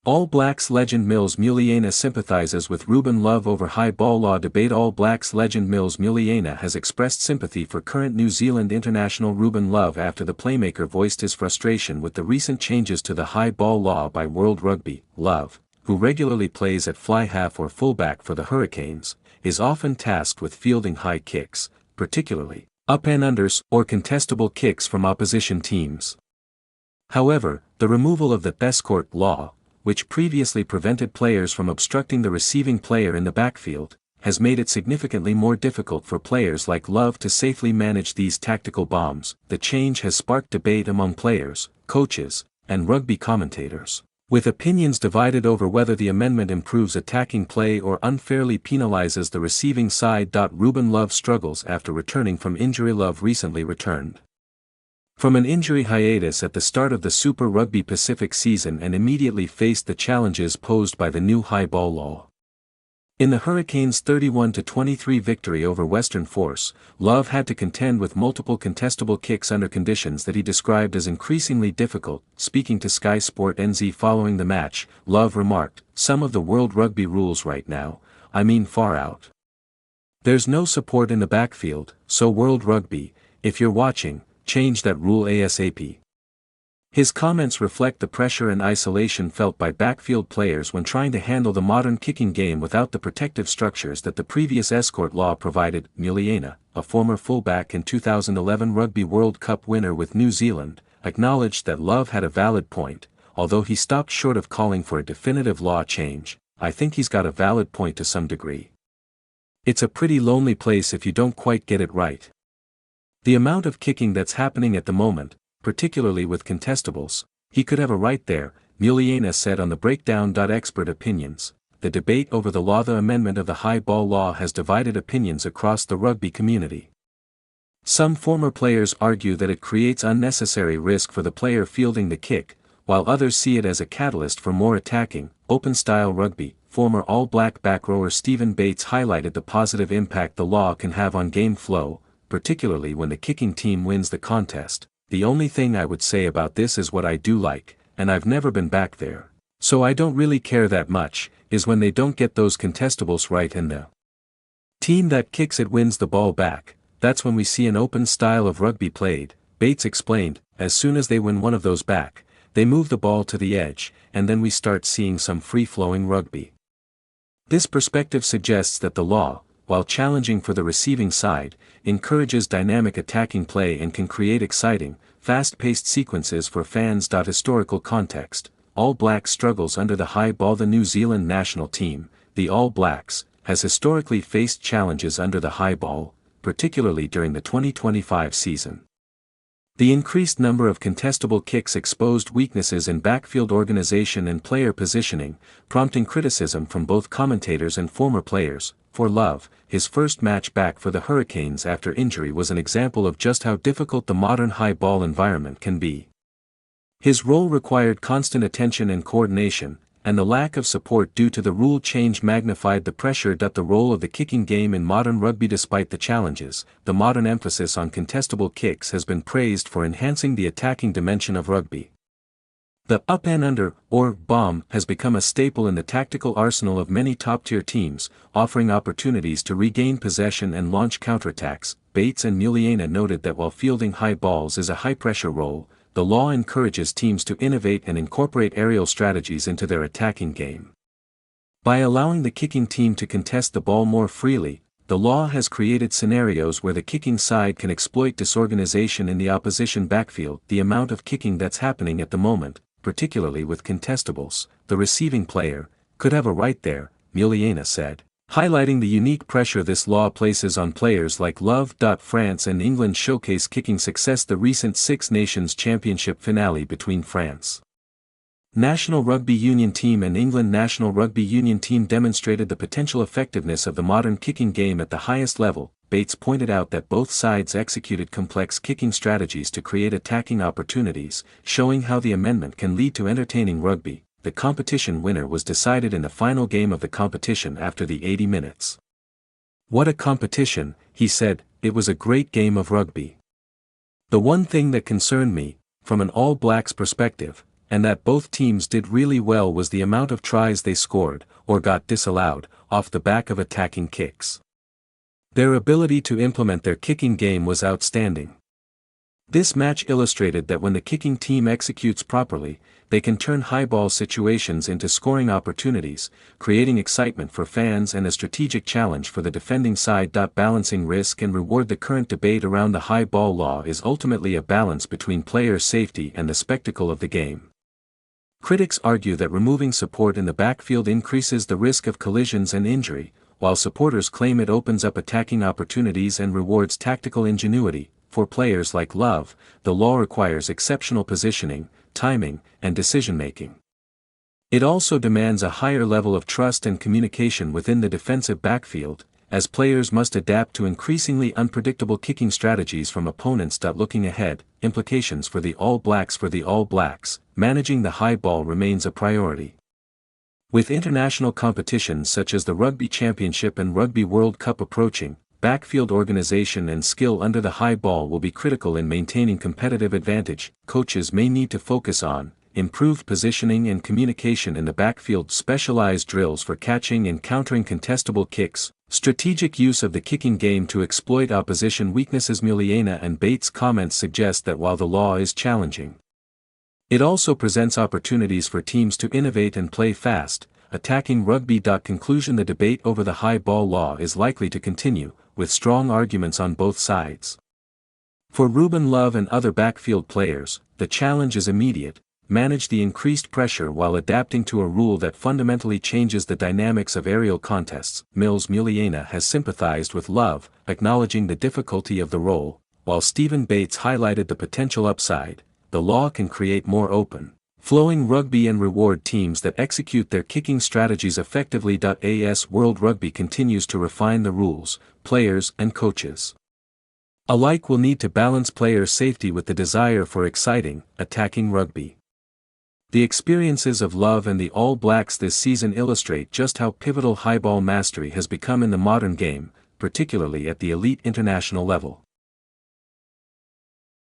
All Blacks legend Mils Muliaina sympathizes with Ruben Love over high ball law debate. All Blacks legend Mils Muliaina has expressed sympathy for current New Zealand international Ruben Love after the playmaker voiced his frustration with the recent changes to the high ball law by World Rugby. Love, who regularly plays at fly half or fullback for the Hurricanes, is often tasked with fielding high kicks, particularly up and unders or contestable kicks from opposition teams. However, the removal of the escort law, which previously prevented players from obstructing the receiving player in the backfield, has made it significantly more difficult for players like Love to safely manage these tactical bombs. The change has sparked debate among players, coaches, and rugby commentators, with opinions divided over whether the amendment improves attacking play or unfairly penalizes the receiving side. Ruben Love struggles after returning from injury. Love recently returned from an injury hiatus at the start of the Super Rugby Pacific season and immediately faced the challenges posed by the new high ball law. In the Hurricanes' 31-23 victory over Western Force, Love had to contend with multiple contestable kicks under conditions that he described as increasingly difficult. Speaking to Sky Sport NZ following the match, Love remarked, "Some of the World Rugby rules right now, I mean far out. There's no support in the backfield, so World Rugby, if you're watching, change that rule ASAP." His comments reflect the pressure and isolation felt by backfield players when trying to handle the modern kicking game without the protective structures that the previous escort law provided. Muliaina, a former fullback and 2011 Rugby World Cup winner with New Zealand, acknowledged that Love had a valid point, although he stopped short of calling for a definitive law change. "I think he's got a valid point to some degree. It's a pretty lonely place if you don't quite get it right. The amount of kicking that's happening at the moment, particularly with contestables, he could have a right there," Muliaina said on the breakdown. Expert opinions. The debate over the amendment of the high ball law has divided opinions across the rugby community. Some former players argue that it creates unnecessary risk for the player fielding the kick, while others see it as a catalyst for more attacking, open-style rugby. Former All Black back rower Steven Bates highlighted the positive impact the law can have on game flow, particularly when the kicking team wins the contest. "The only thing I would say about this is what I do like, and I've never been back there, so I don't really care that much, is when they don't get those contestables right and the team that kicks it wins the ball back. That's when we see an open style of rugby played," Bates explained. "As soon as they win one of those back, they move the ball to the edge, and then we start seeing some free-flowing rugby." This perspective suggests that the law, while challenging for the receiving side, encourages dynamic attacking play and can create exciting, fast-paced sequences for fans. Historical context. All Blacks struggles under the high ball. The New Zealand national team, the All Blacks, has historically faced challenges under the high ball, particularly during the 2025 season. The increased number of contestable kicks exposed weaknesses in backfield organization and player positioning, prompting criticism from both commentators and former players. For Love, his first match back for the Hurricanes after injury was an example of just how difficult the modern high ball environment can be. His role required constant attention and coordination, and the lack of support due to the rule change magnified the pressure. The role of the kicking game in modern rugby. Despite the challenges, the modern emphasis on contestable kicks has been praised for enhancing the attacking dimension of rugby. The up and under, or bomb, has become a staple in the tactical arsenal of many top-tier teams, offering opportunities to regain possession and launch counterattacks. Bates and Muliaina noted that while fielding high balls is a high-pressure role, the law encourages teams to innovate and incorporate aerial strategies into their attacking game. By allowing the kicking team to contest the ball more freely, the law has created scenarios where the kicking side can exploit disorganization in the opposition backfield. The amount of kicking that's happening at the moment, particularly with contestables, the receiving player, could have a right there, Muliaina said, highlighting the unique pressure this law places on players like Love. France and England showcase kicking success. The recent Six Nations Championship finale between France National Rugby Union team and England National Rugby Union team demonstrated the potential effectiveness of the modern kicking game at the highest level. Bates pointed out that both sides executed complex kicking strategies to create attacking opportunities, showing how the amendment can lead to entertaining rugby. The competition winner was decided in the final game of the competition after the 80 minutes. "What a competition," he said. "It was a great game of rugby. The one thing that concerned me, from an All Blacks perspective, and that both teams did really well was the amount of tries they scored, or got disallowed, off the back of attacking kicks. Their ability to implement their kicking game was outstanding. This match illustrated that when the kicking team executes properly, they can turn high ball situations into scoring opportunities, creating excitement for fans and a strategic challenge for the defending side. Balancing risk and reward. The current debate around the high ball law is ultimately a balance between player safety and the spectacle of the game. Critics argue that removing support in the backfield increases the risk of collisions and injury, while supporters claim it opens up attacking opportunities and rewards tactical ingenuity. For players like Love, the law requires exceptional positioning, timing, and decision-making. It also demands a higher level of trust and communication within the defensive backfield, as players must adapt to increasingly unpredictable kicking strategies from opponents. Looking ahead, implications for the All Blacks. For the All Blacks, managing the high ball remains a priority. With international competitions such as the Rugby Championship and Rugby World Cup approaching, backfield organization and skill under the high ball will be critical in maintaining competitive advantage. Coaches may need to focus on improved positioning and communication in the backfield, specialized drills for catching and countering contestable kicks, strategic use of the kicking game to exploit opposition weaknesses. Muliaina and Bates' comments suggest that while the law is challenging, it also presents opportunities for teams to innovate and play fast. Attacking rugby. Conclusion. The debate over the high ball law is likely to continue, with strong arguments on both sides. For Ruben Love and other backfield players, the challenge is immediate: manage the increased pressure while adapting to a rule that fundamentally changes the dynamics of aerial contests. Mils Muliaina has sympathized with Love, acknowledging the difficulty of the role, while Steven Bates highlighted the potential upside. The law can create more open, flowing rugby and reward teams that execute their kicking strategies effectively. As World Rugby continues to refine the rules, players and coaches alike will need to balance player safety with the desire for exciting, attacking rugby. The experiences of Love and the All Blacks this season illustrate just how pivotal high ball mastery has become in the modern game, particularly at the elite international level.